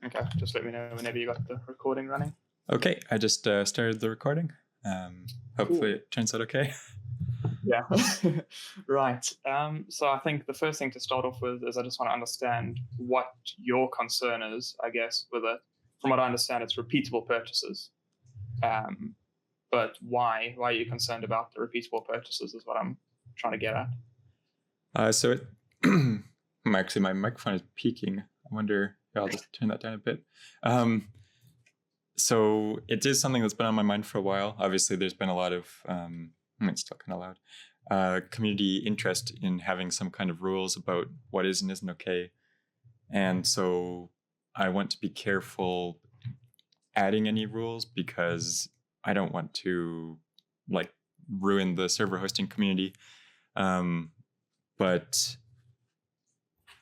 Okay, just let me know whenever you got the recording running. Okay, I just started the recording. Hopefully it turns out okay. Yeah. Right. So I think the first thing to start off with is I just want to understand what your concern is, I guess, with it. From what I understand, it's repeatable purchases. But why? Why are you concerned about the repeatable purchases is what I'm trying to get at. So it actually my microphone is peaking. I wonder, I'll just turn that down a bit. So it is something that's been on my mind for a while. Obviously, there's been a lot of, it's still kind of loud, community interest in having some kind of rules about what is and isn't okay. And so I want to be careful adding any rules because I don't want to ruin the server hosting community. But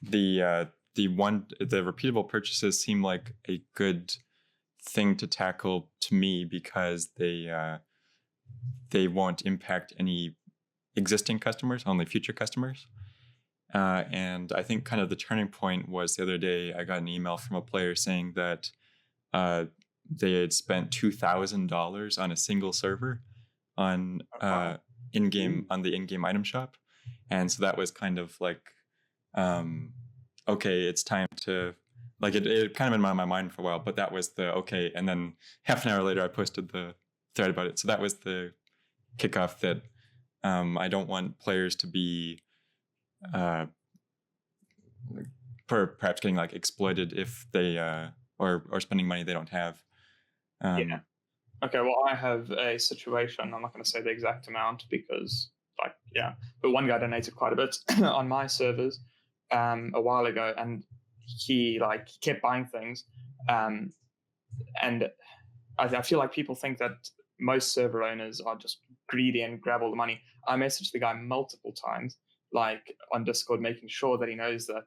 the repeatable purchases seem like a good thing to tackle to me because they won't impact any existing customers, only future customers. And I think kind of the turning point was the other day I got an email from a player saying that they had spent $2,000 on a single server on in-game on the in-game item shop. And so that was kind of like, okay, it's time to, it kind of been on my mind for a while, but that was the okay. And then half an hour later, I posted the thread about it. So that was the kickoff that I don't want players to be perhaps getting exploited if they or spending money they don't have. Yeah. Okay, well, I have a situation. I'm not going to say the exact amount because, but one guy donated quite a bit on my servers a while ago, and he kept buying things, and I feel like people think that most server owners are just greedy and grab all the money. I messaged the guy multiple times, on Discord, making sure that he knows that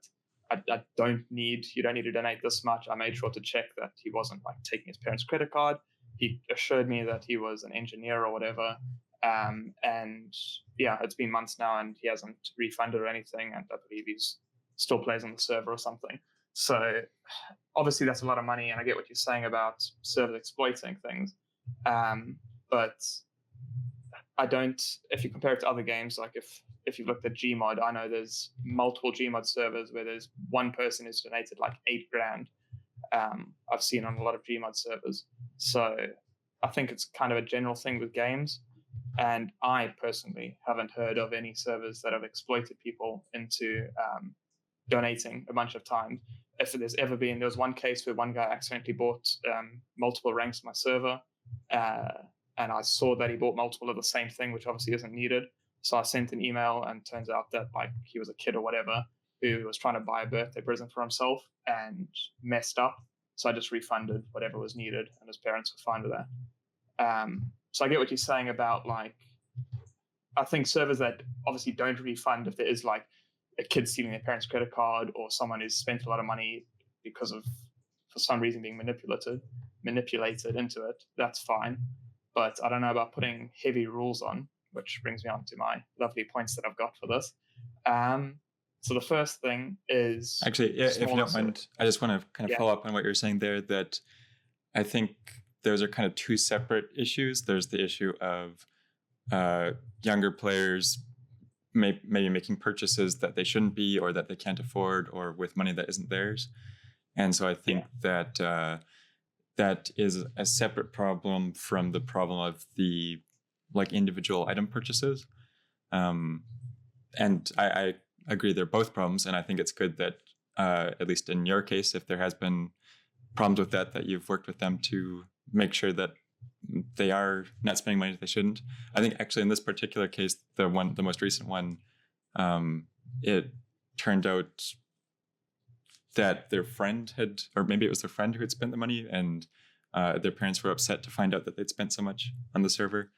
you don't need to donate this much. I made sure to check that he wasn't taking his parents' credit card. He assured me that he was an engineer or whatever. And yeah, it's been months now and he hasn't refunded or anything. And I believe he's still plays on the server or something. So obviously that's a lot of money. And I get what you're saying about servers exploiting things. But I don't, if you compare it to other games, if you've looked at Gmod, I know there's multiple Gmod servers where there's one person who's donated $8,000. I've seen on a lot of Gmod servers. So I think it's kind of a general thing with games. And I personally haven't heard of any servers that have exploited people into donating a bunch of times. If there's ever been, there was one case where one guy accidentally bought multiple ranks on my server. And I saw that he bought multiple of the same thing, which obviously isn't needed. So I sent an email and turns out that he was a kid or whatever who was trying to buy a birthday present for himself and messed up. So I just refunded whatever was needed and his parents were fine with that. So I get what you're saying about I think servers that obviously don't refund if there is a kid stealing their parents' credit card or someone who's spent a lot of money because of, for some reason, being manipulated into it, that's fine. But I don't know about putting heavy rules on, which brings me on to my lovely points that I've got for this. So the first thing is... Actually, if you don't mind, I just want to kind of follow up on what you're saying there, that I think those are kind of two separate issues. There's the issue of younger players maybe making purchases that they shouldn't be or that they can't afford or with money that isn't theirs. And so I think that that is a separate problem from the problem of the individual item purchases. And I agree they're both problems. And I think it's good that at least in your case, if there has been problems with that you've worked with them to make sure that they are not spending money that they shouldn't. I think actually in this particular case, the most recent one, it turned out that their friend or maybe it was their friend who had spent the money, and their parents were upset to find out that they'd spent so much on the server.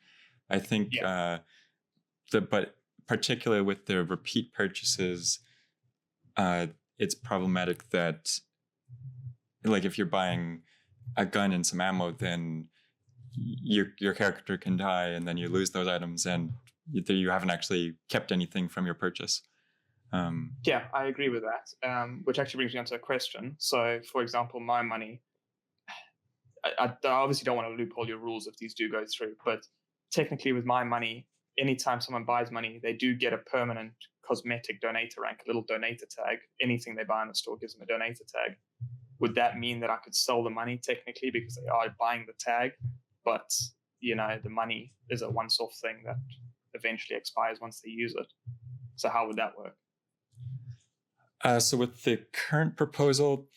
I think but particularly with the repeat purchases, it's problematic that if you're buying a gun and some ammo, then your character can die and then you lose those items and you haven't actually kept anything from your purchase. Yeah, I agree with that. Which actually brings me on to a question. So, for example, my money, I obviously don't want to loophole your rules if these do go through, but technically with my money, anytime someone buys money, they do get a permanent cosmetic donator rank, a little donator tag. Anything they buy in the store gives them a donator tag. Would that mean that I could sell the money technically because they are buying the tag, but the money is a once-off thing that eventually expires once they use it? So how would that work? So with the current proposal,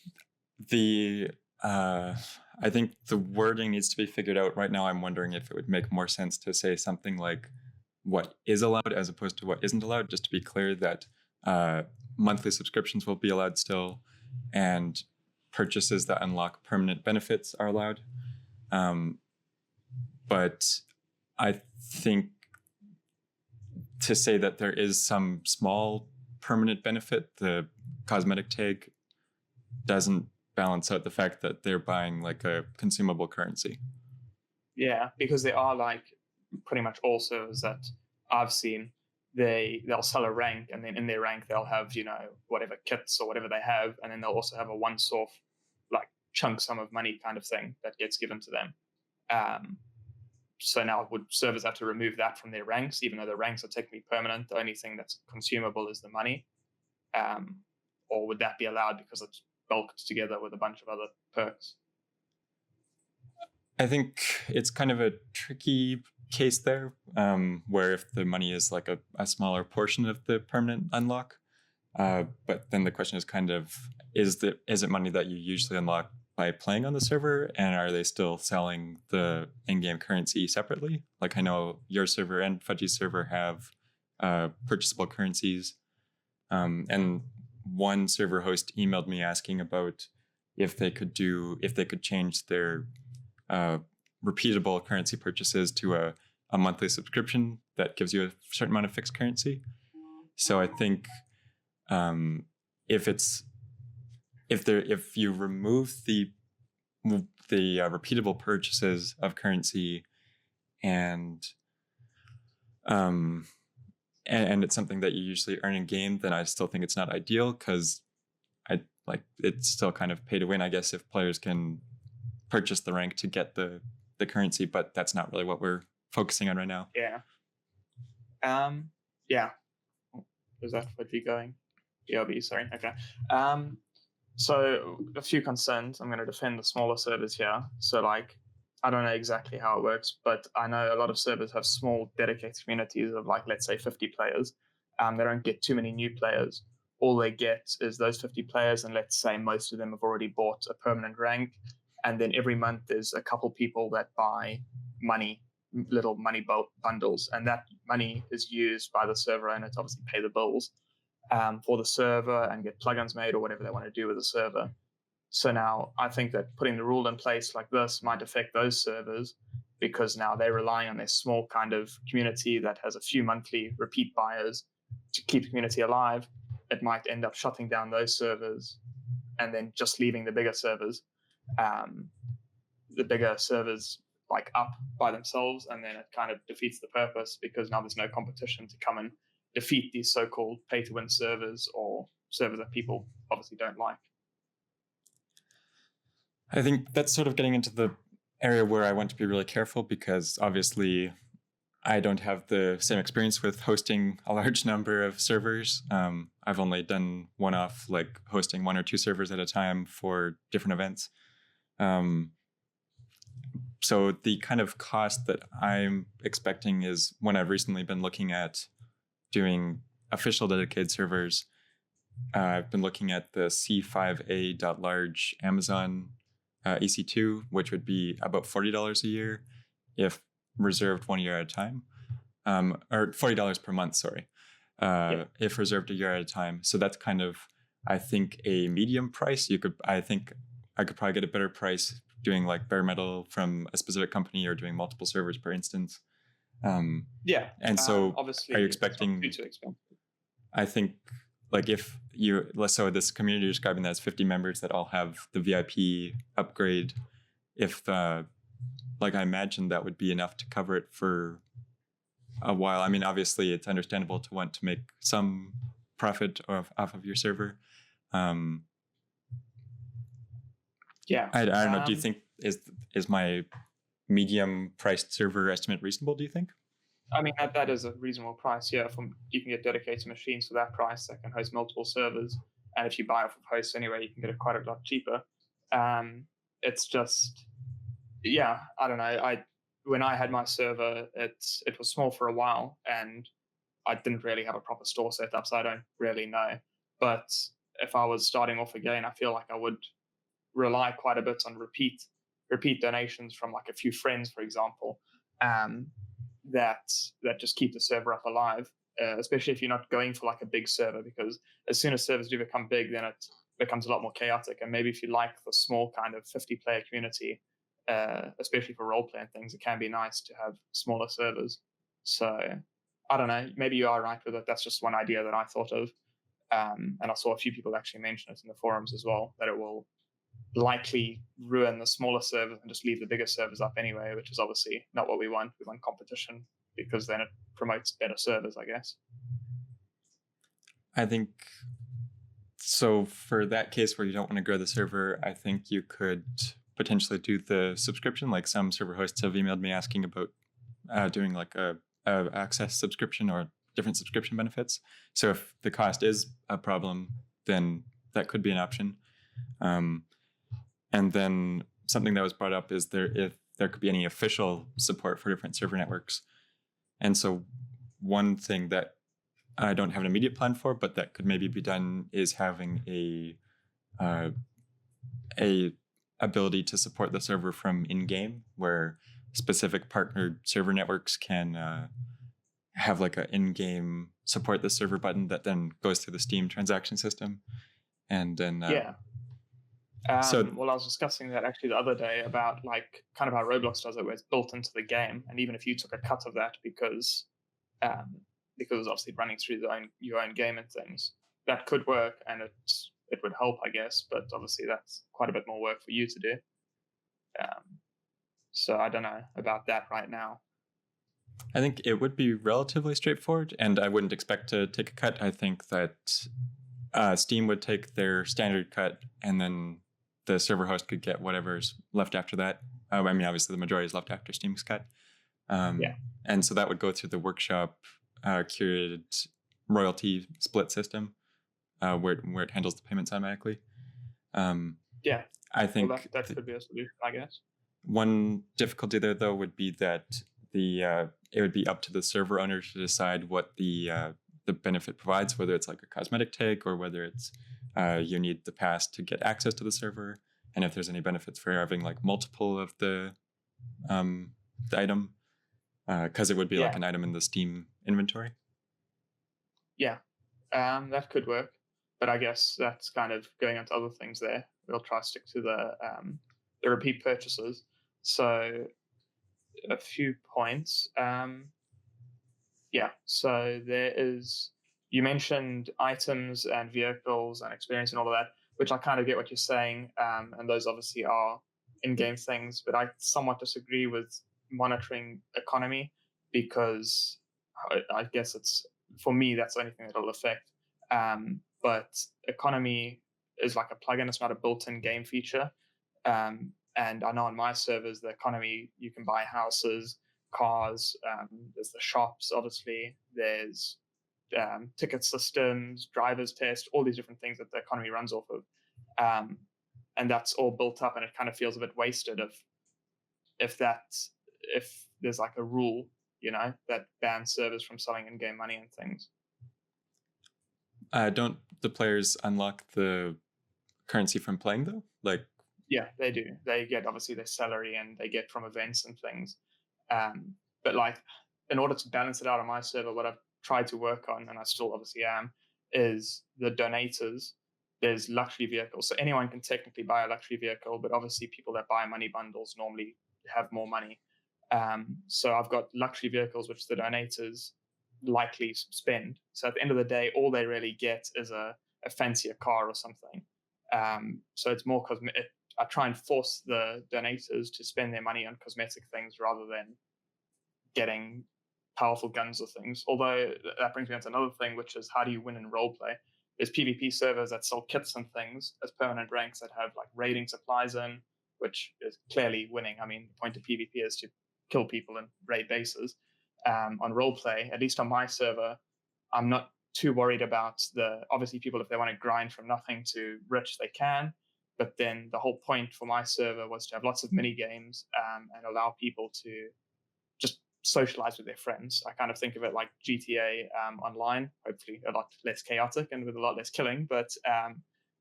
I think the wording needs to be figured out. Right now, I'm wondering if it would make more sense to say something like what is allowed as opposed to what isn't allowed, just to be clear that monthly subscriptions will be allowed still, and purchases that unlock permanent benefits are allowed. But I think to say that there is some small permanent benefit, the cosmetic tag doesn't balance out the fact that they're buying like a consumable currency. Yeah, because they are like pretty much all servers that I've seen, they'll sell a rank, and then in their rank they'll have whatever kits or whatever they have, and then they'll also have a once-off like chunk sum of money kind of thing that gets given to them. So now would servers have to remove that from their ranks, even though the ranks are technically permanent? The only thing that's consumable is the money, or would that be allowed because it's bulked together with a bunch of other perks? I think it's kind of a tricky case there, where if the money is like a smaller portion of the permanent unlock, but then the question is kind of, is it money that you usually unlock by playing on the server, and are they still selling the in-game currency separately? Like I know your server and Fudgy's server have purchasable currencies, and one server host emailed me asking about if they could change their repeatable currency purchases to a monthly subscription that gives you a certain amount of fixed currency. So I think if you remove the repeatable purchases of currency and it's something that you usually earn in game, then I still think it's not ideal, because it's still kind of pay to win, I guess, if players can purchase the rank to get the currency, but that's not really what we're focusing on right now. Yeah. Yeah. Is that Fudgy going? BRB, sorry. Okay. So a few concerns. I'm going to defend the smaller servers here. So I don't know exactly how it works, but I know a lot of servers have small dedicated communities of let's say 50 players. They don't get too many new players. All they get is those 50 players, and let's say most of them have already bought a permanent rank. And then every month there's a couple people that buy little money bundles, and that money is used by the server owner to obviously pay the bills for the server and get plugins made or whatever they want to do with the server. So now I think that putting the rule in place like this might affect those servers, because now they're relying on their small kind of community that has a few monthly repeat buyers to keep the community alive. It might end up shutting down those servers and then just leaving the bigger servers. The bigger servers up by themselves, and then it kind of defeats the purpose, because now there's no competition to come and defeat these so-called pay-to-win servers, or servers that people obviously don't like. I think that's sort of getting into the area where I want to be really careful, because obviously I don't have the same experience with hosting a large number of servers. I've only done one-off, hosting 1 or 2 servers at a time for different events. So the kind of cost that I'm expecting is, when I've recently been looking at doing official dedicated servers, I've been looking at the C5A.large Amazon EC2, which would be about $40 a year if reserved 1 year at a time, or $40 per month, sorry, if reserved a year at a time. So that's kind of, I think, a medium price. I think I could probably get a better price doing bare metal from a specific company, or doing multiple servers per instance. Yeah. And so obviously, are you expecting, too expensive? I think, if so this community you're describing that has 50 members that all have the VIP upgrade, if I imagine that would be enough to cover it for a while. I mean, obviously it's understandable to want to make some profit off of your server. Yeah. I don't know. Do you think is my medium priced server estimate reasonable? Do you think? I mean, that is a reasonable price. Yeah, you can get dedicated machines for that price that can host multiple servers, and if you buy off of hosts anyway, you can get it quite a lot cheaper. It's just, yeah, I don't know. When I had my server, it was small for a while, and I didn't really have a proper store set up, so I don't really know. But if I was starting off again, I feel like I would rely quite a bit on repeat donations from like a few friends, for example, um, that just keep the server up alive. Especially if you're not going for like a big server, because as soon as servers do become big, then it becomes a lot more chaotic. And maybe if you like the small kind of 50-player community, especially for role play and things, it can be nice to have smaller servers. So I don't know. Maybe you are right with it. That's just one idea that I thought of. And I saw a few people actually mention it in the forums as well, that it will likely ruin the smaller servers and just leave the bigger servers up anyway, which is obviously not what we want. We want competition, because then it promotes better servers, I guess. I think so. For that case where you don't want to grow the server, I think you could potentially do the subscription. Like some server hosts have emailed me asking about doing like a access subscription or different subscription benefits. So if the cost is a problem, then that could be an option. And then something that was brought up is if there could be any official support for different server networks. And so one thing that I don't have an immediate plan for, but that could maybe be done, is having a ability to support the server from in-game, where specific partnered server networks can have like an in-game support the server button that then goes through the Steam transaction system. And then yeah. Well, I was discussing that actually the other day about like kind of how Roblox does it, where it's built into the game, and even if you took a cut of that because it's obviously running through your own game and things, that could work, and it would help, I guess. But obviously, that's quite a bit more work for you to do. So I don't know about that right now. I think it would be relatively straightforward, and I wouldn't expect to take a cut. I think that Steam would take their standard cut, and then the server host could get whatever's left after that. I mean, obviously, the majority is left after Steam's cut. And so that would go through the workshop curated royalty split system, where it handles the payments automatically. I think that could be a solution, I guess. One difficulty there, though, would be that it would be up to the server owner to decide what the benefit provides, whether it's like a cosmetic take or whether it's you need the pass to get access to the server, and if there's any benefits for having like multiple of the item, because it would be like an item in the Steam inventory. Yeah, that could work, but I guess that's kind of going into other things there. We'll try to stick to the repeat purchases. So a few points. So there is, you mentioned items and vehicles and experience and all of that, which I kind of get what you're saying, and those obviously are in-game things, but I somewhat disagree with monitoring economy, because I guess it's, for me, that's the only thing that it'll affect. But economy is like a plugin, it's not a built-in game feature. And I know on my servers, the economy, you can buy houses, cars, there's the shops, obviously, there's ticket systems, driver's test, all these different things that the economy runs off of. And that's all built up, and it kind of feels a bit wasted if there's like a rule, that bans servers from selling in-game money and things. Don't the players unlock the currency from playing, though? Like, yeah, they do. They get obviously their salary, and they get from events and things. But like, in order to balance it out on my server, what I've tried to work on, and I still obviously am, is the donators. There's luxury vehicles. So anyone can technically buy a luxury vehicle, but obviously people that buy money bundles normally have more money. So I've got luxury vehicles, which the donators likely spend. So at the end of the day, all they really get is a fancier car or something. So it's more cosmetic. I try and force the donators to spend their money on cosmetic things rather than getting powerful guns or things. Although that brings me on to another thing, which is how do you win in roleplay? There's PvP servers that sell kits and things as permanent ranks that have like raiding supplies in, which is clearly winning. I mean, the point of PvP is to kill people and raid bases. On roleplay, at least on my server, I'm not too worried about obviously people, if they want to grind from nothing to rich, they can. But then the whole point for my server was to have lots of mini games and allow people to just socialize with their friends. I kind of think of it like GTA online, hopefully a lot less chaotic and with a lot less killing, but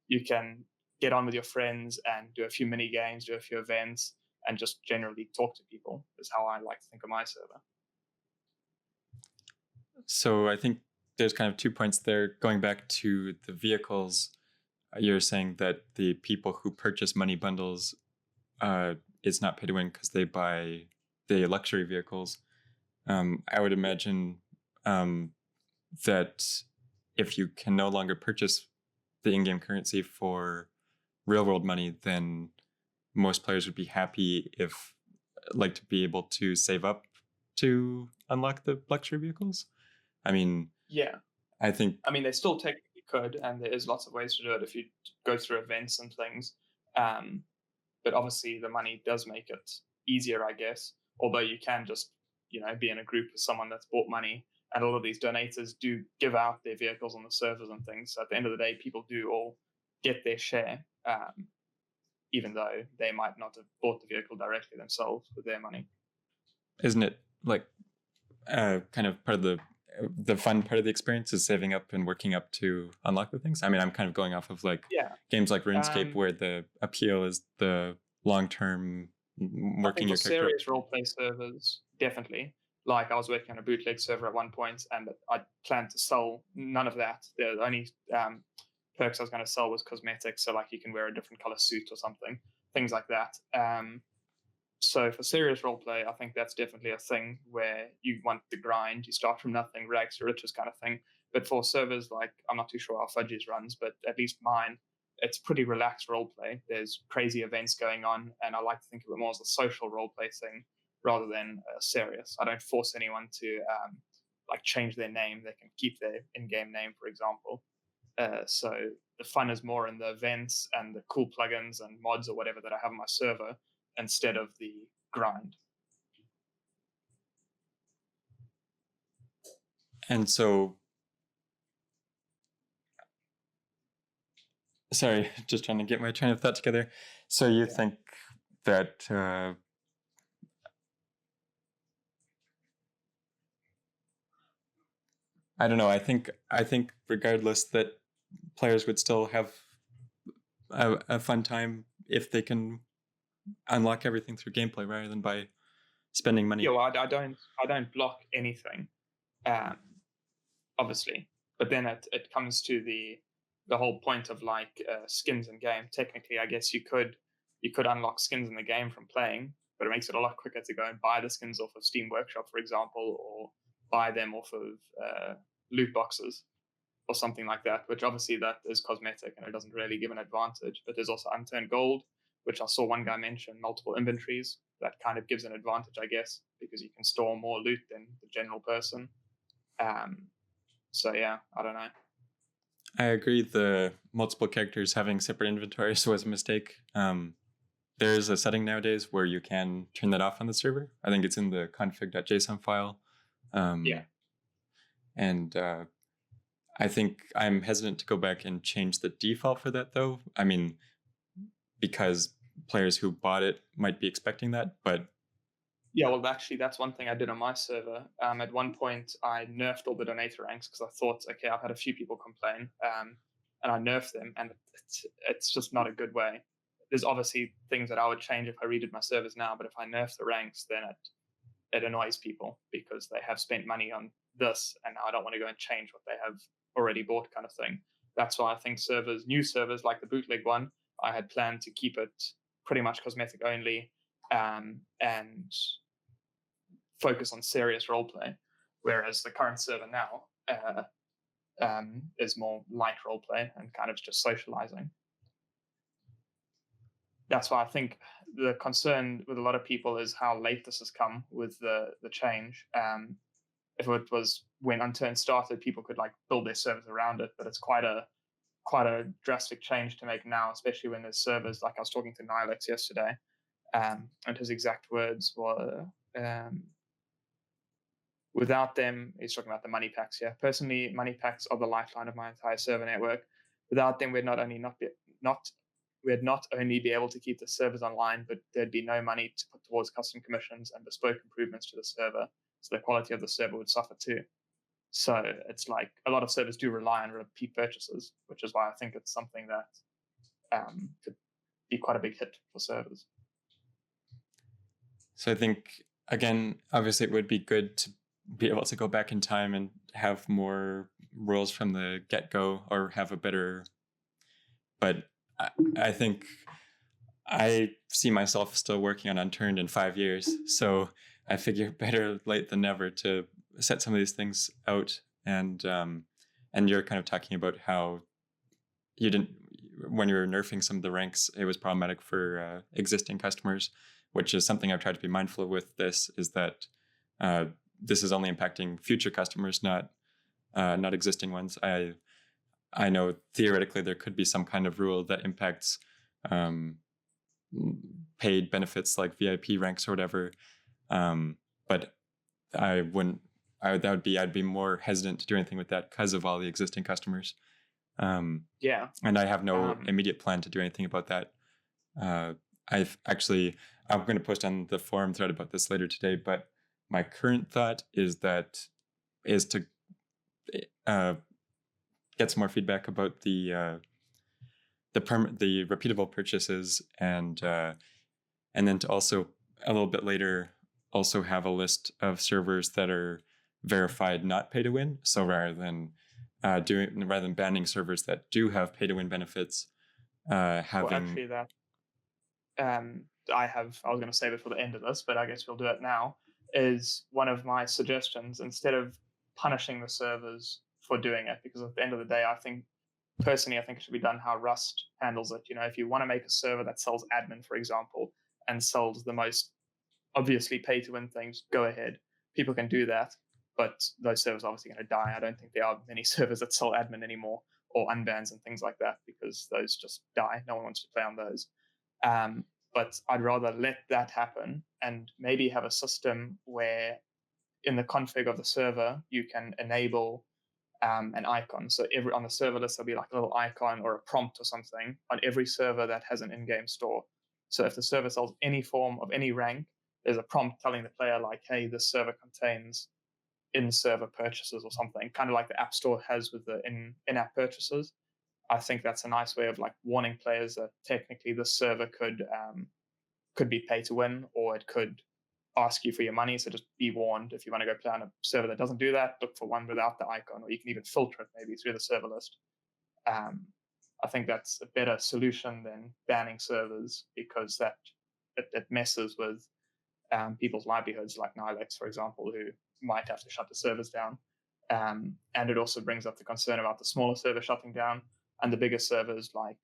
you can get on with your friends and do a few mini games, do a few events, and just generally talk to people is how I like to think of my server. So I think there's kind of 2 points there. Going back to the vehicles, you're saying that the people who purchase money bundles, it's not pay to win because they buy the luxury vehicles. I would imagine that if you can no longer purchase the in-game currency for real-world money, then most players would be happy if, like, to be able to save up to unlock the luxury vehicles. I mean, yeah, I think. I mean, they still technically could, and there is lots of ways to do it if you go through events and things. But obviously, the money does make it easier, I guess. Although you can just, be in a group with someone that's bought money, and all of these donators do give out their vehicles on the servers and things. So at the end of the day, people do all get their share, even though they might not have bought the vehicle directly themselves with their money. Isn't it like kind of part of the fun part of the experience is saving up and working up to unlock the things? I mean, I'm kind of going off of like games like RuneScape where the appeal is the long-term working your character. Serious roleplay servers, definitely. Like I was working on a bootleg server at one point, and I planned to sell none of that. The only perks I was going to sell was cosmetics, so like you can wear a different color suit or something, things like that. So for serious roleplay, I think that's definitely a thing where you want the grind. You start from nothing, rags to riches kind of thing. But for servers like, I'm not too sure how Fudgy's runs, but at least mine, it's pretty relaxed roleplay. There's crazy events going on, and I like to think of it more as a social roleplay thing rather than serious. I don't force anyone to like change their name. They can keep their in-game name, for example. So the fun is more in the events and the cool plugins and mods or whatever that I have on my server instead of the grind. And so, sorry, just trying to get my train of thought together. So you think that I don't know. I think regardless that players would still have a fun time if they can unlock everything through gameplay rather than by spending money. Yeah, well, I don't block anything, obviously. But then it comes to the whole point of like skins in game. Technically, I guess you could unlock skins in the game from playing, but it makes it a lot quicker to go and buy the skins off of Steam Workshop, for example, or buy them off of loot boxes or something like that, which obviously that is cosmetic and it doesn't really give an advantage. But there's also unturned gold, which I saw one guy mention, multiple inventories. That kind of gives an advantage, I guess, because you can store more loot than the general person. So yeah, I don't know. I agree. The multiple characters having separate inventories was a mistake. There's a setting nowadays where you can turn that off on the server. I think it's in the config.json file. And I think I'm hesitant to go back and change the default for that, though. I mean, because players who bought it might be expecting that, but yeah, well, actually, that's one thing I did on my server. At one point, I nerfed all the donator ranks because I thought, okay, I've had a few people complain, and I nerfed them, and it's just not a good way. There's obviously things that I would change if I redid my servers now, but if I nerf the ranks, then it annoys people because they have spent money on this, and now I don't want to go and change what they have already bought, kind of thing. That's why I think new servers like the bootleg one, I had planned to keep it pretty much cosmetic only, and focus on serious roleplay, whereas the current server now is more light roleplay and kind of just socializing. That's why I think the concern with a lot of people is how late this has come with the change. if it was when Unturned started, people could like build their servers around it, but it's quite a drastic change to make now, especially when there's servers. Like I was talking to Nilex yesterday, and his exact words were, without them, he's talking about the money packs here. Personally, money packs are the lifeline of my entire server network. Without them, we'd not only be able to keep the servers online, but there'd be no money to put towards custom commissions and bespoke improvements to the server. So the quality of the server would suffer too. So it's like a lot of servers do rely on repeat purchases, which is why I think it's something that could be quite a big hit for servers. So I think, again, obviously it would be good to be able to go back in time and have more rules from the get-go, or have a better, but I think I see myself still working on Unturned in 5 years. So I figure better late than never to set some of these things out. And you're kind of talking about how you didn't, when you were nerfing some of the ranks, it was problematic for existing customers, which is something I've tried to be mindful of with this, is that this is only impacting future customers, not existing ones. I know theoretically there could be some kind of rule that impacts paid benefits like VIP ranks or whatever, but I'd be more hesitant to do anything with that because of all the existing customers. And I have no immediate plan to do anything about that. I'm going to post on the forum thread about this later today, but my current thought is to get some more feedback about the repeatable purchases, and then to also a little bit later also have a list of servers that are verified not pay to win. So rather than banning servers that do have pay to win benefits, having I was going to save it for the end of this, but I guess we'll do it now. Is one of my suggestions, instead of punishing the servers for doing it, because at the end of the day, I think it should be done how Rust handles it. If you want to make a server that sells admin, for example, and sells the most obviously pay to win things, go ahead. People can do that, but those servers are obviously going to die. I don't think there are many servers that sell admin anymore, or unbans and things like that, because those just die. No one wants to play on those. But I'd rather let that happen and maybe have a system where in the config of the server, you can enable an icon. So on the server list, there'll be like a little icon or a prompt or something on every server that has an in-game store. So if the server sells any form of any rank, there's a prompt telling the player like, hey, this server contains in-server purchases or something, kind of like the App Store has with the in-app purchases. I think that's a nice way of like warning players that technically this server could be pay to win, or it could ask you for your money. So just be warned, if you want to go play on a server that doesn't do that, look for one without the icon, or you can even filter it maybe through the server list. I think that's a better solution than banning servers, because that it messes with people's livelihoods, like Nilex, for example, who might have to shut the servers down. And it also brings up the concern about the smaller server shutting down, and the bigger servers, like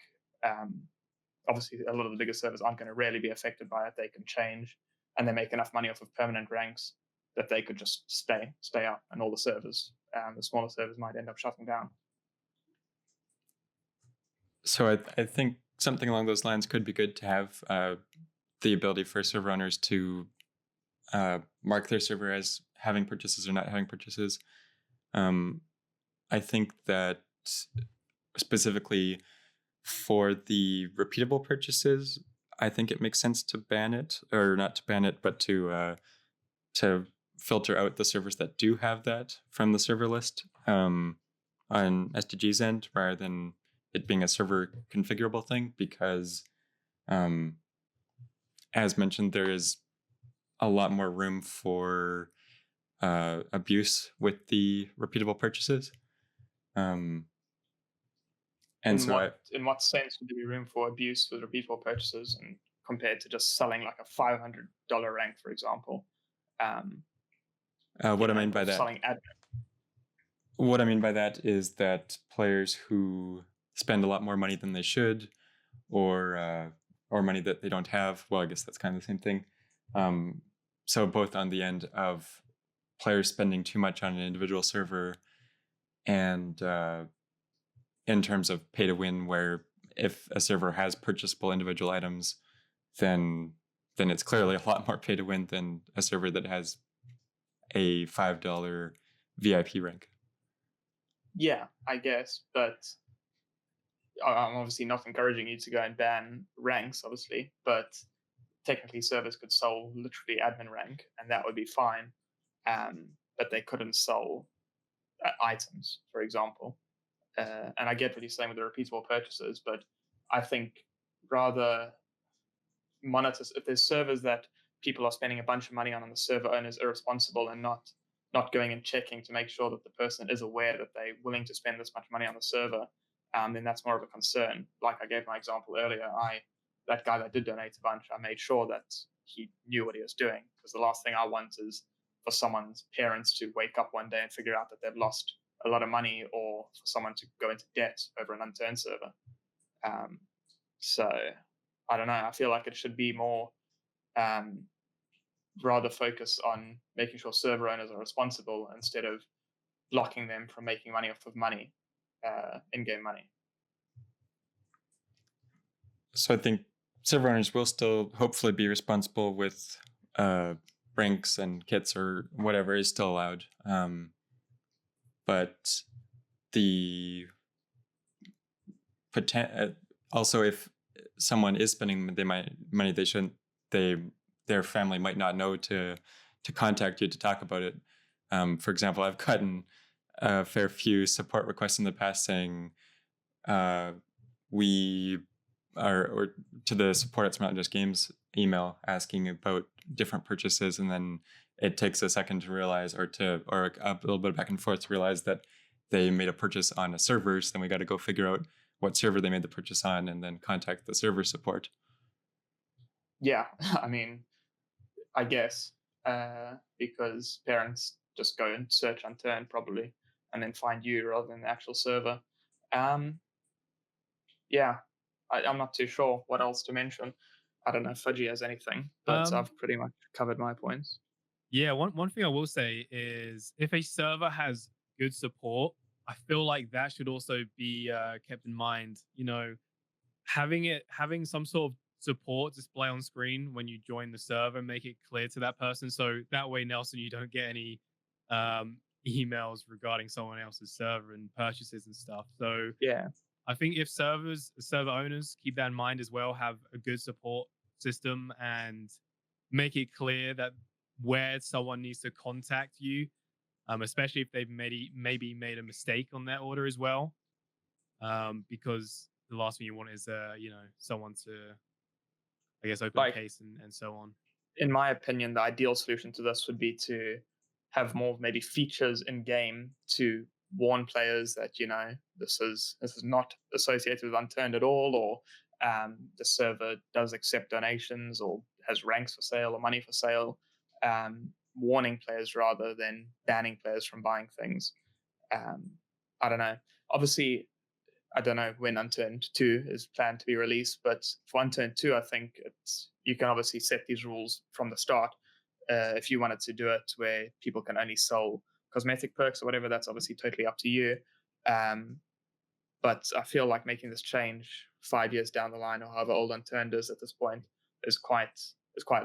obviously a lot of the bigger servers aren't going to really be affected by it. They can change, and they make enough money off of permanent ranks that they could just stay up, and all the servers, the smaller servers, might end up shutting down. So I think something along those lines could be good, to have the ability for server owners to mark their server as having purchases or not having purchases. I think that specifically for the repeatable purchases, I think it makes sense to ban it, or not to ban it, but to filter out the servers that do have that from the server list on SDG's end, rather than it being a server configurable thing, because as mentioned, there is a lot more room for abuse with the repeatable purchases. In what sense would there be room for abuse with repeatable purchases, and compared to just selling like a $500 rank, for example? What I mean by that? Selling admin. What I mean by that is that players who spend a lot more money than they should, or money that they don't have. Well, I guess that's kind of the same thing. So both on the end of players spending too much on an individual server, and in terms of pay to win, where if a server has purchasable individual items, then it's clearly a lot more pay to win than a server that has a $5 VIP rank. Yeah, I guess, but I'm obviously not encouraging you to go and ban ranks, obviously, but technically servers could sell literally admin rank, and that would be fine. But they couldn't sell items, for example. And I get what you're saying with the repeatable purchases, but I think rather monitor if there's servers that people are spending a bunch of money on and the server owner is irresponsible and not going and checking to make sure that the person is aware that they're willing to spend this much money on the server, then that's more of a concern. Like I gave my example earlier, that guy that did donate a bunch, I made sure that he knew what he was doing, because the last thing I want is for someone's parents to wake up one day and figure out that they've lost a lot of money, or for someone to go into debt over an unturned server. So I don't know. I feel like it should be more rather focus on making sure server owners are responsible instead of blocking them from making money off of money, in-game money. So I think server owners will still hopefully be responsible with ranks and kits or whatever is still allowed. But the also, if someone is spending money they shouldn't, their family might not know to contact you to talk about it. For example, I've gotten a fair few support requests in the past saying we are, or to the support at Smart Just Games email, asking about different purchases, and then it takes a second to realize, or a little bit back and forth to realize that they made a purchase on a server. So then we got to go figure out what server they made the purchase on, and then contact the server support. Yeah, I mean, I guess because parents just go and search unturned probably, and then find you rather than the actual server. Yeah, I'm not too sure what else to mention. I don't know if Fudgy has anything, but I've pretty much covered my points. Yeah, one thing I will say is if a server has good support, I feel like that should also be kept in mind. You know, having some sort of support display on screen when you join the server, make it clear to that person, so that way, Nelson, you don't get any emails regarding someone else's server and purchases and stuff. So Yeah, I think if server owners keep that in mind as well, have a good support system and make it clear that where someone needs to contact you, especially if they've maybe made a mistake on their order as well, because the last thing you want is someone to, I guess, open a case and so on. In my opinion, the ideal solution to this would be to have more maybe features in game to warn players that this is not associated with unturned at all, or the server does accept donations or has ranks for sale or money for sale. Warning players rather than banning players from buying things. I don't know. Obviously, I don't know when Unturned 2 is planned to be released, but for Unturned 2, I think you can obviously set these rules from the start. If you wanted to do it where people can only sell cosmetic perks or whatever, that's obviously totally up to you. But I feel like making this change 5 years down the line, or however old Unturned is at this point, is quite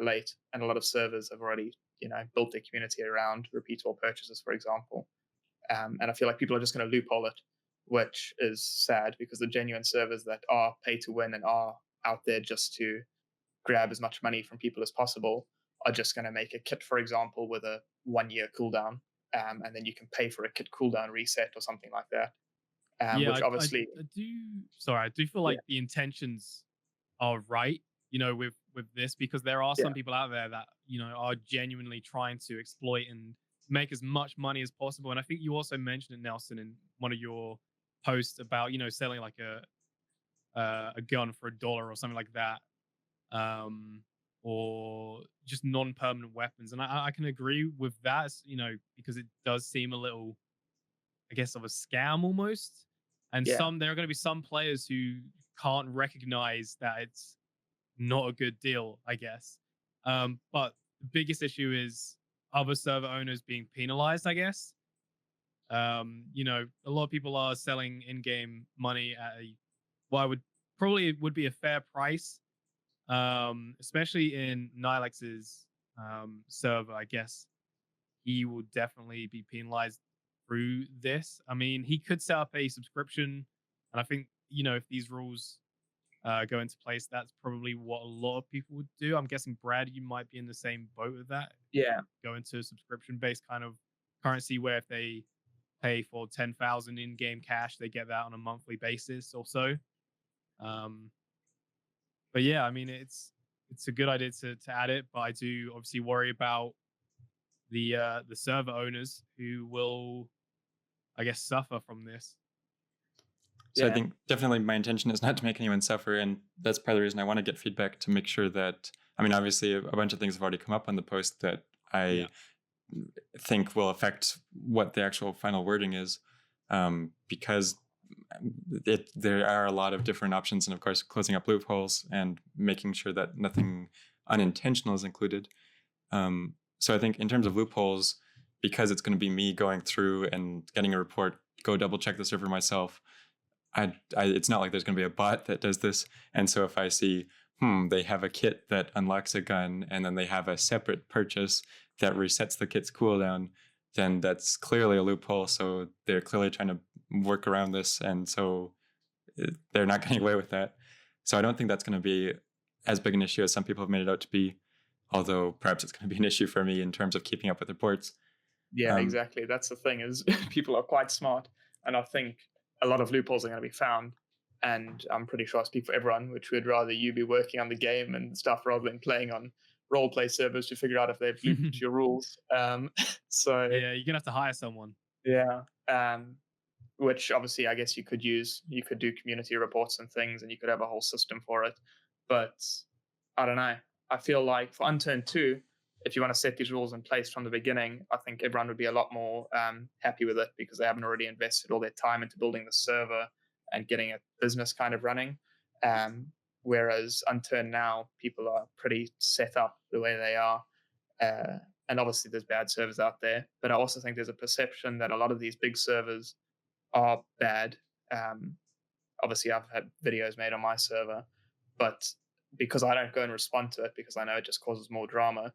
late, and a lot of servers have already built their community around repeatable purchases, for example. And I feel like people are just going to loophole it, which is sad, because the genuine servers that are pay to win and are out there just to grab as much money from people as possible are just going to make a kit, for example, with a 1-year cooldown, and then you can pay for a kit cooldown reset or something like that. Which obviously, I do feel like the intentions are right, with this, because there are some people out there that are genuinely trying to exploit and make as much money as possible. And I think you also mentioned it, Nelson, in one of your posts about selling like a gun for $1 or something like that, or just non-permanent weapons. And I can agree with that, because it does seem a little, I guess, of a scam almost. And there are going to be some players who can't recognize that it's not a good deal, I guess. But the biggest issue is, other server owners being penalized, I guess. You know, a lot of people are selling in-game money at what I would be a fair price, especially in Nilex's server. I guess he will definitely be penalized through this. I mean, he could set up a subscription, and I think, you know, if these rules go into place, that's probably what a lot of people would do. I'm guessing, Brad, you might be in the same boat with that. Yeah. Go into a subscription-based kind of currency where if they pay for 10,000 in-game cash, they get that on a monthly basis or so. But yeah, I mean, it's a good idea to add it, but I do obviously worry about the server owners who will, I guess, suffer from this. So I think definitely my intention is not to make anyone suffer, and that's part of the reason I want to get feedback to make sure that, I mean, obviously a bunch of things have already come up on the post that I think will affect what the actual final wording is, because there are a lot of different options, and of course closing up loopholes and making sure that nothing unintentional is included. So I think in terms of loopholes, because it's going to be me going through and getting a report, go double check the server myself, it's not like there's going to be a bot that does this. And so if I see, they have a kit that unlocks a gun, and then they have a separate purchase that resets the kit's cooldown, then that's clearly a loophole. So they're clearly trying to work around this, and so they're not getting away with that. So I don't think that's going to be as big an issue as some people have made it out to be, although perhaps it's going to be an issue for me in terms of keeping up with reports. Yeah, exactly. That's the thing, is people are quite smart, and I think a lot of loopholes are going to be found. And I'm pretty sure I speak for everyone, which would rather you be working on the game and stuff rather than playing on role play servers to figure out if they've looped your rules. So yeah, you're gonna have to hire someone. Yeah. Which obviously I guess you could use. You could do community reports and things, and you could have a whole system for it. But I don't know. I feel like for Unturned 2, if you want to set these rules in place from the beginning, I think everyone would be a lot more happy with it, because they haven't already invested all their time into building the server and getting a business kind of running. Whereas Unturned now, people are pretty set up the way they are. And obviously there's bad servers out there, but I also think there's a perception that a lot of these big servers are bad. Obviously I've had videos made on my server, but because I don't go and respond to it, because I know it just causes more drama,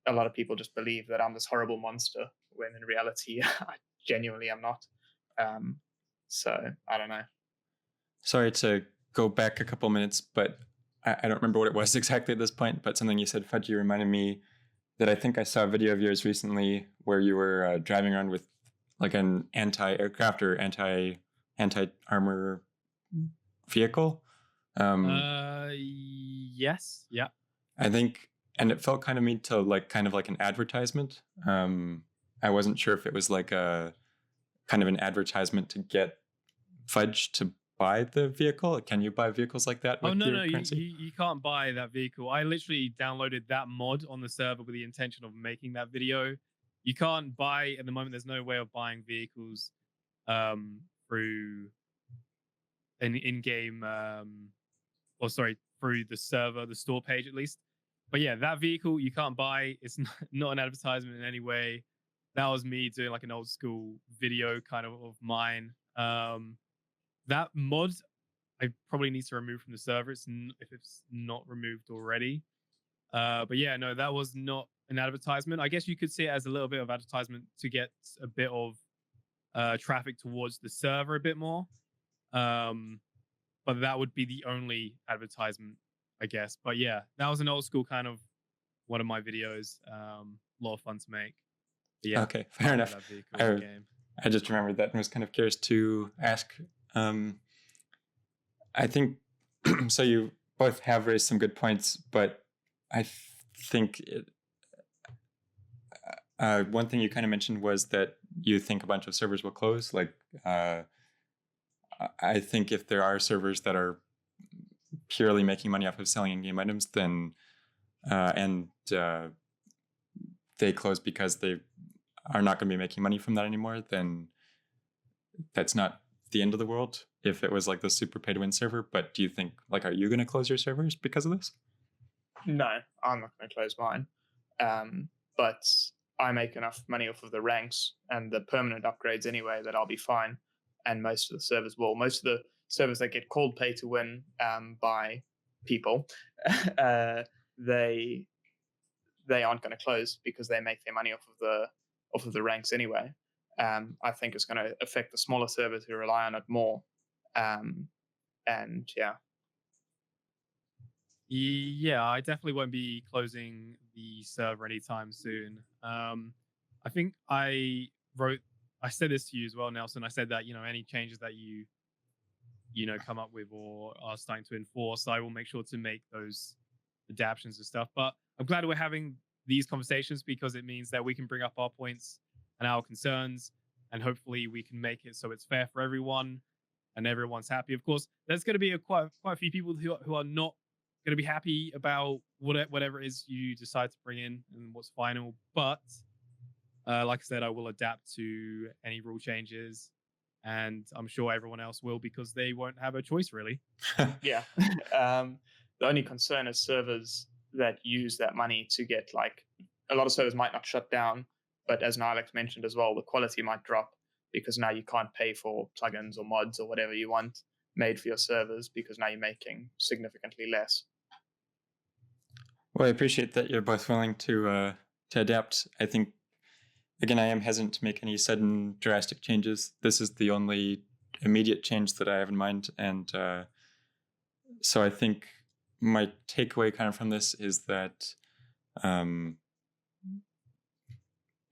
a lot of people just believe that I'm this horrible monster, when in reality I genuinely am not. So I don't know. Sorry to go back a couple minutes, but I don't remember what it was exactly at this point, but something you said, Fudgy, reminded me that I think I saw a video of yours recently where you were driving around with like an anti-aircraft or anti-armor vehicle. Yes. Yeah. I think, and it felt kind of me to like kind of like an advertisement. I wasn't sure if it was like a kind of an advertisement to get Fudge to buy the vehicle. Can you buy vehicles like that? Oh, no, you can't buy that vehicle. I literally downloaded that mod on the server with the intention of making that video. You can't buy, at the moment, there's no way of buying vehicles through an in-game, through the server, the store page at least. But yeah, that vehicle you can't buy. It's not an advertisement in any way. That was me doing like an old school video kind of mine. That mod I probably need to remove from the server if it's not removed already. But yeah, no, that was not an advertisement. I guess you could see it as a little bit of advertisement to get a bit of traffic towards the server a bit more. But that would be the only advertisement, I guess. But yeah, that was an old school kind of one of my videos. A lot of fun to make. But yeah, okay, fair enough. I just remembered that and was kind of curious to ask. I think so. You both have raised some good points, but I think one thing you kind of mentioned was that you think a bunch of servers will close. Like, I think if there are servers that are purely making money off of selling in-game items, then they close because they are not going to be making money from that anymore, then that's not the end of the world if it was like the super pay-to-win server. But do you think, like, are you going to close your servers because of this? No, I'm not going to close mine. But I make enough money off of the ranks and the permanent upgrades anyway that I'll be fine. And most of the servers will. Most of the servers that get called pay to win by people, they aren't going to close because they make their money off of the ranks anyway. I think it's going to affect the smaller servers who rely on it more. And Yeah, I definitely won't be closing the server anytime soon. I think I said this to you as well, Nelson. I said that, any changes that you come up with or are starting to enforce, I will make sure to make those adaptations and stuff. But I'm glad we're having these conversations because it means that we can bring up our points and our concerns, and hopefully we can make it so it's fair for everyone and everyone's happy. Of course, there's going to be quite a few people who are not going to be happy about whatever it is you decide to bring in and what's final. But like I said, I will adapt to any rule changes, and I'm sure everyone else will because they won't have a choice really. Yeah. The only concern is servers that use that money to get, like, a lot of servers might not shut down, but as Nilex mentioned as well, the quality might drop because now you can't pay for plugins or mods or whatever you want made for your servers because now you're making significantly less. Well, I appreciate that you're both willing to adapt. I think, again, I am hesitant to make any sudden drastic changes. This is the only immediate change that I have in mind. And so I think my takeaway kind of from this is that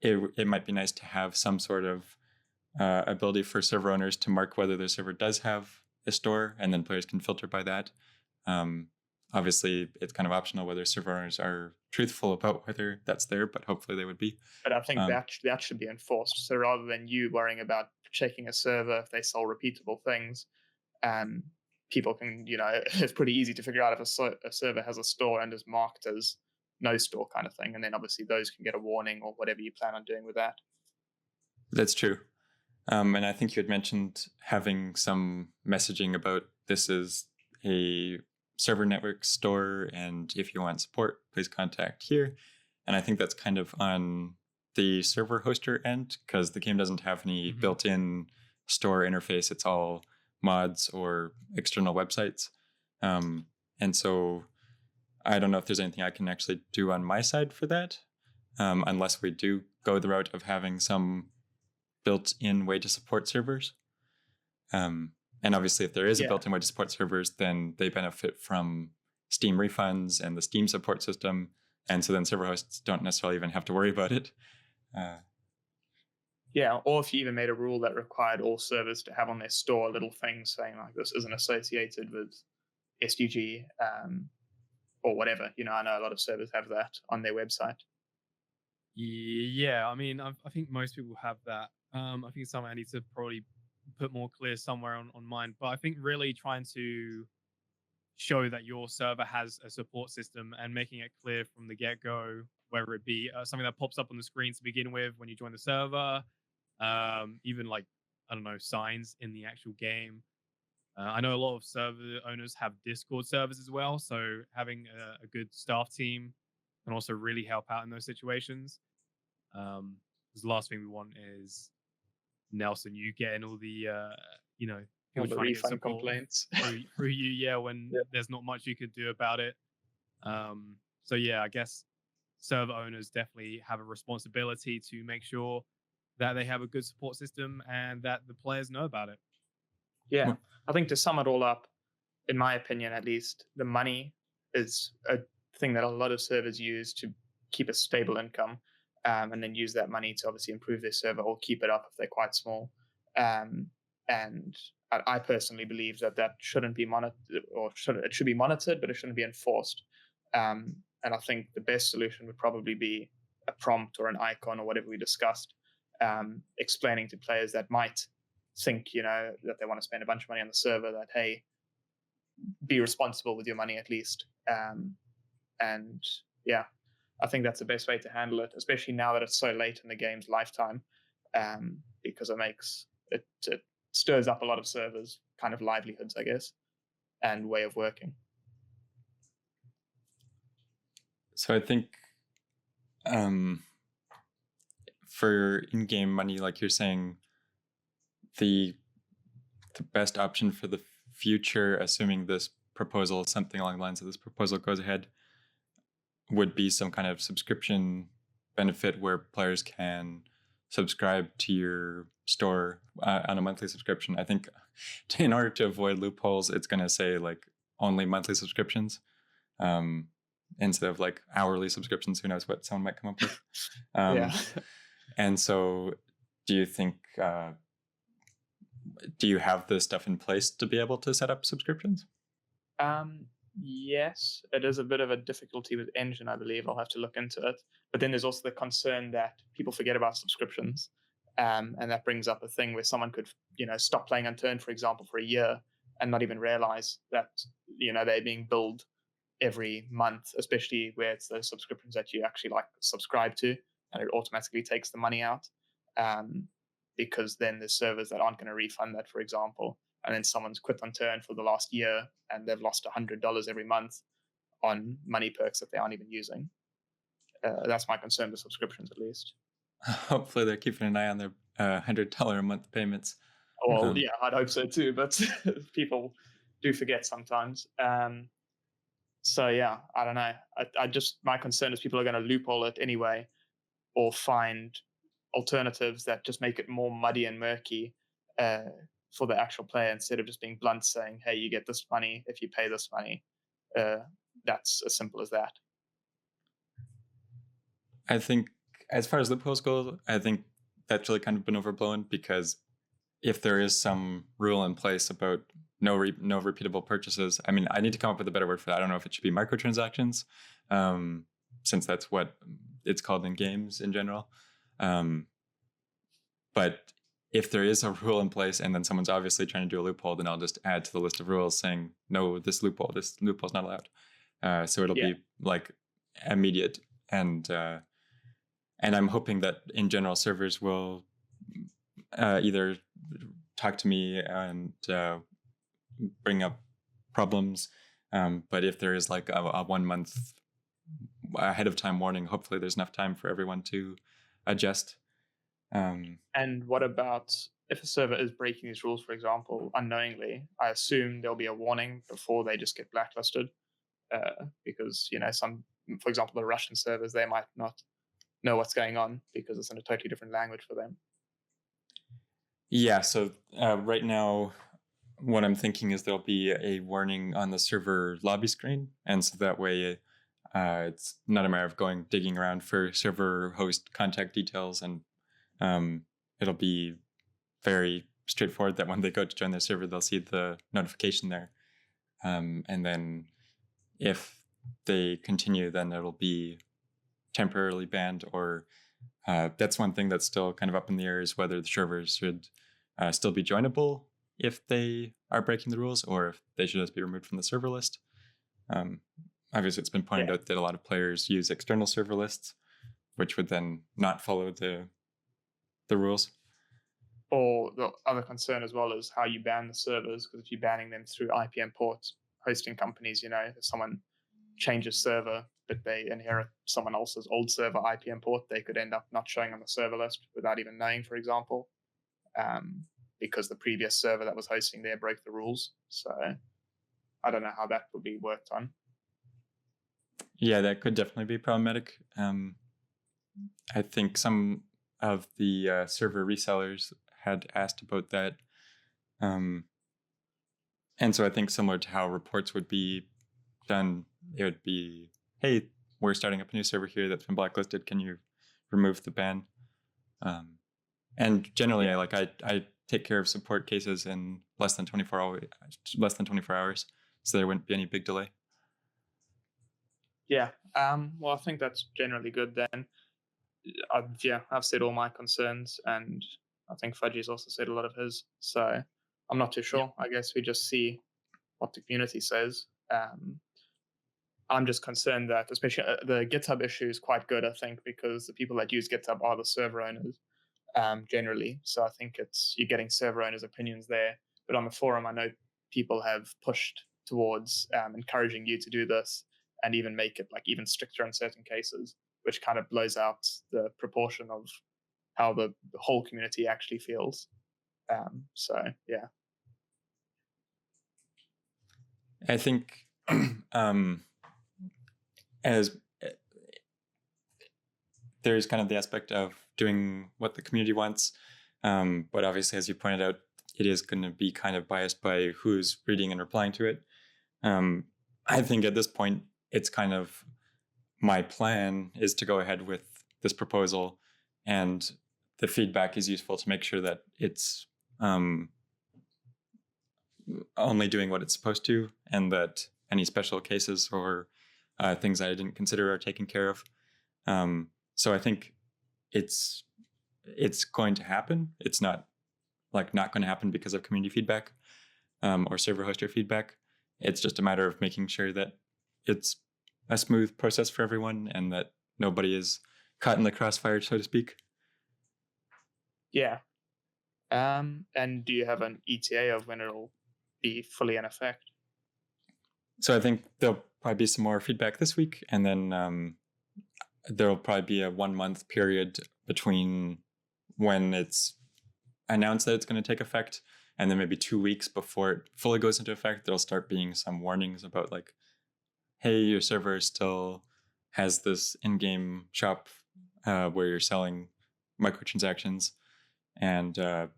it might be nice to have some sort of ability for server owners to mark whether their server does have a store, and then players can filter by that. Obviously, it's kind of optional whether server owners are truthful about whether that's there, but hopefully they would be. But I think that should be enforced. So rather than you worrying about checking a server if they sell repeatable things, people can, it's pretty easy to figure out if a server has a store and is marked as no store kind of thing. And then obviously those can get a warning or whatever you plan on doing with that. That's true. And I think you had mentioned having some messaging about this is a server network store, and if you want support, please contact here. And I think that's kind of on the server hoster end because the game doesn't have any built-in store interface. It's all mods or external websites. And so I don't know if there's anything I can actually do on my side for that, unless we do go the route of having some built-in way to support servers. And obviously, if there is a built-in way to support servers, then they benefit from Steam refunds and the Steam support system. And so then server hosts don't necessarily even have to worry about it. Or if you even made a rule that required all servers to have on their store a little thing saying like this isn't associated with SDG or whatever. I know a lot of servers have that on their website. Yeah, I mean, I think most people have that. I think it's something I need to probably put more clear somewhere on mine. But I think really trying to show that your server has a support system and making it clear from the get-go, whether it be something that pops up on the screen to begin with when you join the server, even like, I don't know, signs in the actual game. I know a lot of server owners have Discord servers as well, so having a good staff team can also really help out in those situations. Because the last thing we want is Nelson, you getting all the all the refund complaints through you, when there's not much you could do about it. So yeah, I guess server owners definitely have a responsibility to make sure that they have a good support system and that the players know about it. Yeah, I think to sum it all up, in my opinion at least, the money is a thing that a lot of servers use to keep a stable income, and then use that money to obviously improve their server or keep it up if they're quite small. And I personally believe that shouldn't be monitored, it should be monitored, but it shouldn't be enforced. And I think the best solution would probably be a prompt or an icon or whatever we discussed, explaining to players that might think, that they want to spend a bunch of money on the server, that, hey, be responsible with your money at least. And yeah, I think that's the best way to handle it, especially now that it's so late in the game's lifetime, because it stirs up a lot of servers' kind of livelihoods, I guess, and way of working. So I think for in-game money, like you're saying, the best option for the future, assuming this proposal, something along the lines of this proposal goes ahead, would be some kind of subscription benefit where players can subscribe to your store on a monthly subscription. I think in order to avoid loopholes, it's going to say like only monthly subscriptions instead of like hourly subscriptions. Who knows what someone might come up with. And so do you think, do you have the stuff in place to be able to set up subscriptions? Yes, it is a bit of a difficulty with Engine, I believe. I'll have to look into it. But then there's also the concern that people forget about subscriptions. And that brings up a thing where someone could, stop playing Unturned, for example, for a year and not even realize that, they're being billed every month, especially where it's those subscriptions that you actually like subscribe to, and it automatically takes the money out. Because then there's servers that aren't going to refund that, for example. And then someone's quit Unturned for the last year and they've lost $100 every month on money perks that they aren't even using. That's my concern with subscriptions, at least. Hopefully they're keeping an eye on their $100 a month payments. Well, yeah, I'd hope so too, but people do forget sometimes. So yeah, I don't know. My concern is people are going to loophole it anyway, or find alternatives that just make it more muddy and murky for the actual player, instead of just being blunt saying, hey, you get this money if you pay this money. That's as simple as that. I think as far as loopholes go, I think that's really kind of been overblown, because if there is some rule in place about no repeatable purchases, I mean, I need to come up with a better word for that. I don't know if it should be microtransactions, since that's what it's called in games in general. But if there is a rule in place and then someone's obviously trying to do a loophole, then I'll just add to the list of rules saying, no, this loophole's not allowed. So it'll be like immediate. And I'm hoping that in general servers will either talk to me and bring up problems. But if there is like a 1 month ahead of time warning, hopefully there's enough time for everyone to adjust. And what about if a server is breaking these rules, for example, unknowingly? I assume there'll be a warning before they just get blacklisted, because for example, the Russian servers, they might not know what's going on because it's in a totally different language for them. Yeah, so right now, what I'm thinking is there'll be a warning on the server lobby screen, and so that way it's not a matter of digging around for server host contact details, and it'll be very straightforward that when they go to join their server, they'll see the notification there. And then if they continue, then it'll be temporarily banned, or that's one thing that's still kind of up in the air, is whether the servers should still be joinable if they are breaking the rules, or if they should just be removed from the server list. Obviously, it's been pointed out that a lot of players use external server lists, which would then not follow the rules. Or the other concern as well is how you ban the servers, because if you're banning them through IPM ports, hosting companies, if someone changes server but they inherit someone else's old server IPM port, they could end up not showing on the server list without even knowing, for example, because the previous server that was hosting there broke the rules. So I don't know how that would be worked on. Yeah, that could definitely be problematic. I think some of the server resellers had asked about that. And so I think similar to how reports would be done, it would be, hey, we're starting up a new server here that's been blacklisted. Can you remove the ban? And generally, I take care of support cases in less than 24 hours, so there wouldn't be any big delay. Yeah. Well, I think that's generally good then. I've said all my concerns, and I think Fudgy's also said a lot of his. So I'm not too sure. I guess we just see what the community says. I'm just concerned that, especially the GitHub issue is quite good, I think, because the people that use GitHub are the server owners generally. So I think you're getting server owners' opinions there. But on the forum, I know people have pushed towards encouraging you to do this, and even make it like even stricter in certain cases, which kind of blows out the proportion of how the whole community actually feels. So yeah. I think as there's kind of the aspect of doing what the community wants, but obviously, as you pointed out, it is going to be kind of biased by who's reading and replying to it. I think at this point, it's kind of my plan is to go ahead with this proposal, and the feedback is useful to make sure that it's only doing what it's supposed to, and that any special cases or things I didn't consider are taken care of. So I think it's going to happen. It's not not going to happen because of community feedback or server hoster feedback. It's just a matter of making sure that it's a smooth process for everyone and that nobody is caught in the crossfire, so to speak. Yeah. And do you have an ETA of when it'll be fully in effect? So I think there'll probably be some more feedback this week, and then there'll probably be a 1 month period between when it's announced that it's going to take effect and then maybe 2 weeks before it fully goes into effect. There'll start being some warnings about hey, your server still has this in-game shop where you're selling microtransactions, and so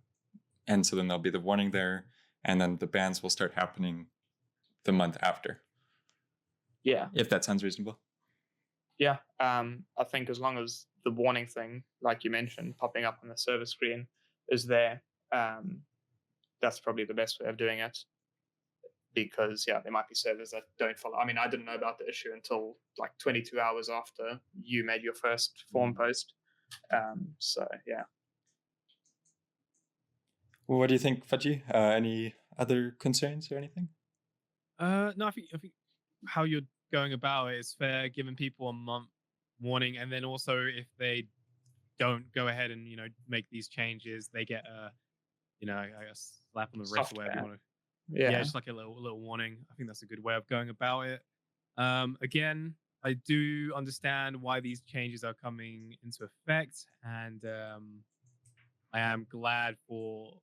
then there'll be the warning there, and then the bans will start happening the month after. Yeah. If that sounds reasonable. Yeah. I think as long as the warning thing, like you mentioned, popping up on the server screen is there, that's probably the best way of doing it. Because there might be servers that don't follow. I mean, I didn't know about the issue until 22 hours after you made your first forum post. So yeah. Well, what do you think, Fudgy? Any other concerns or anything? No, I think how you're going about it is fair, giving people a month warning, and then also if they don't go ahead and make these changes, they get a I guess slap on the wrist or whatever you want to. Yeah, just like a little warning. I think that's a good way of going about it. Again, I do understand why these changes are coming into effect, and I am glad for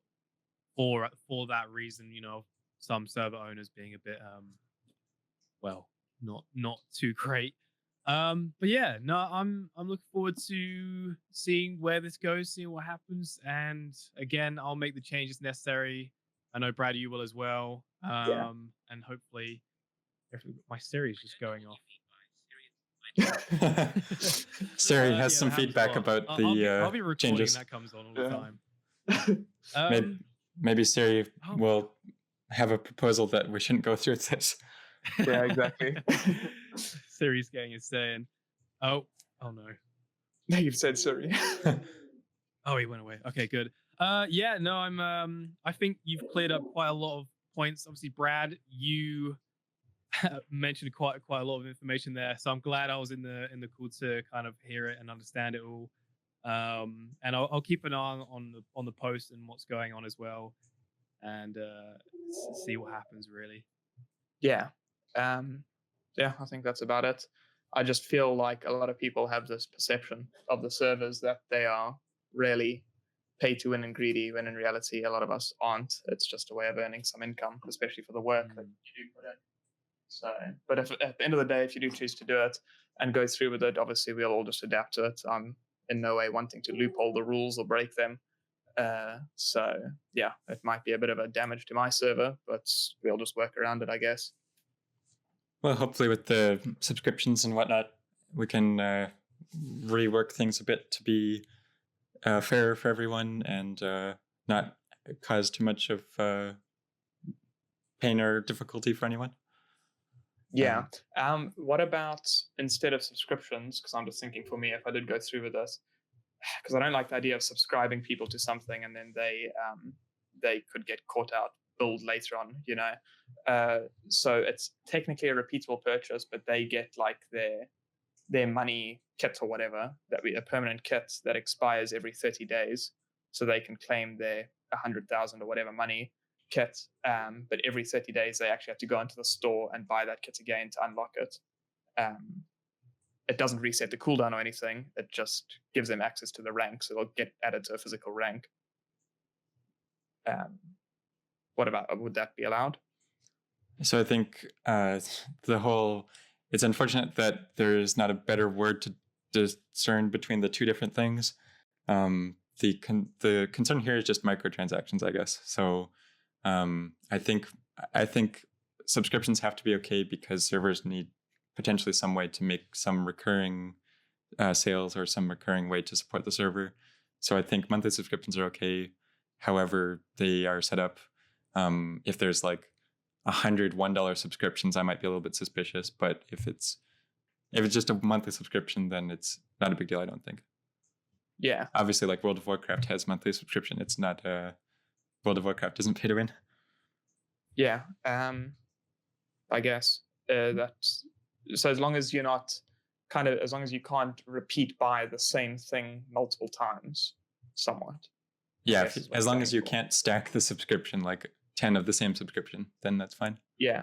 that reason. Some server owners being a bit not too great. But yeah, no, I'm looking forward to seeing where this goes, seeing what happens, and again, I'll make the changes necessary. I know Brad, you will as well. And hopefully, my Siri's just going off. Siri has some feedback about the I'll be recording changes. That comes on all the time. Maybe Siri will have a proposal that we shouldn't go through this. Yeah, exactly. Siri's getting his say in. Oh no. No, you've said Siri. Oh, he went away. Okay, good. Yeah, no, I think you've cleared up quite a lot of points. Obviously, Brad, you mentioned quite a lot of information there, so I'm glad I was in the call to kind of hear it and understand it all. And I'll keep an eye on the post and what's going on as well, and see what happens really. Yeah. I think that's about it. I just feel like a lot of people have this perception of the servers that they are really pay to win and greedy, when in reality a lot of us aren't. It's just a way of earning some income, especially for the work that you do put in. So, but if at the end of the day, if you do choose to do it and go through with it, obviously we'll all just adapt to it. I'm in no way wanting to loophole the rules or break them. So yeah, it might be a bit of a damage to my server, but we'll just work around it, I guess. Well, hopefully with the subscriptions and whatnot, we can rework things a bit to be fair for everyone and not cause too much of pain or difficulty for anyone. Yeah. What about instead of subscriptions? Because I'm just thinking, for me, if I did go through with this, because I don't like the idea of subscribing people to something and then they could get caught out billed later on, so it's technically a repeatable purchase, but they get their money kit or whatever, a permanent kit that expires every 30 days, so they can claim their 100,000 or whatever money kit, but every 30 days they actually have to go into the store and buy that kit again to unlock it. it doesn't reset the cooldown or anything. It just gives them access to the rank, so they'll get added to a physical rank. What about, would that be allowed? So I think it's unfortunate that there's not a better word to discern between the two different things. The concern here is just microtransactions, I guess. So I think subscriptions have to be okay because servers need potentially some way to make some recurring sales or some recurring way to support the server. So I think monthly subscriptions are okay. However, they are set up. If there's like 100 $1 subscriptions, I might be a little bit suspicious. But if it's just a monthly subscription, then it's not a big deal, I don't think. Yeah. Obviously, like World of Warcraft has monthly subscription. It's not World of Warcraft doesn't pay to win. Yeah. I guess that's so. As long as you're not as long as you can't repeat buy the same thing multiple times, somewhat. Yeah, as long as you can't stack the subscription, like 10 of the same subscription, then that's fine. Yeah.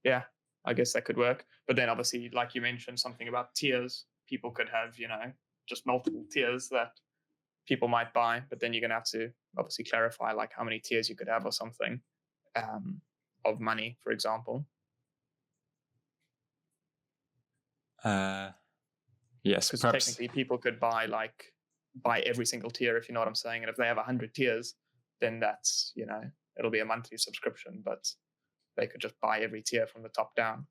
Yeah, I guess that could work. But then obviously, like you mentioned, something about tiers. People could have, just multiple tiers that people might buy, but then you're going to have to obviously clarify like how many tiers you could have or something of money, for example. Yes, because technically people could buy every single tier, if you know what I'm saying. And if they have 100 tiers, then that's, it'll be a monthly subscription, but they could just buy every tier from the top down.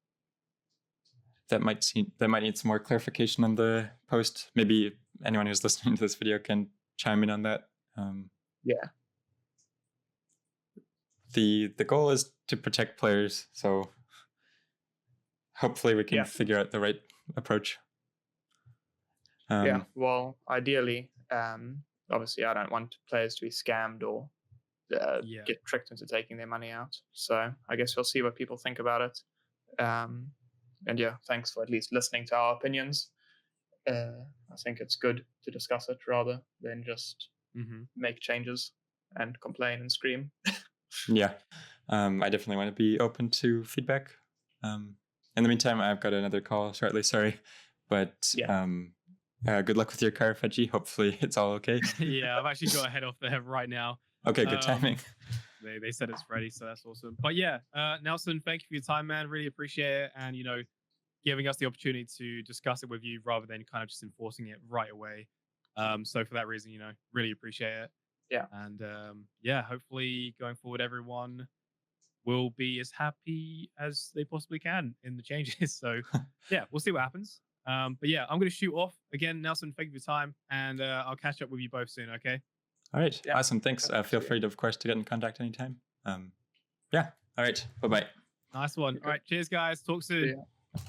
That might need some more clarification on the post. Maybe anyone who's listening to this video can chime in on that. Yeah. The goal is to protect players, so hopefully we can figure out the right approach. Yeah, well, ideally, obviously I don't want players to be scammed or get tricked into taking their money out. So I guess we'll see what people think about it. And yeah, thanks for at least listening to our opinions. I think it's good to discuss it rather than just make changes and complain and scream. Yeah, I definitely want to be open to feedback. In the meantime, I've got another call shortly, sorry. But good luck with your car, Fudgy. Hopefully it's all okay. Yeah, I've actually got to head off there right now. Okay, good timing. They said it's ready, so that's awesome. But yeah, Nelson, thank you for your time, man. Really appreciate it. And, giving us the opportunity to discuss it with you rather than kind of just enforcing it right away. So for that reason, really appreciate it. Yeah. And hopefully going forward, everyone will be as happy as they possibly can in the changes. So yeah, we'll see what happens. But yeah, I'm going to shoot off again. Nelson, thank you for your time, and I'll catch up with you both soon. Okay. All right. Yeah. Awesome. Thanks. Feel free, of course, to get in contact anytime. Yeah. All right. Bye-bye. Nice one. All right. Cheers, guys. Talk soon. Yeah.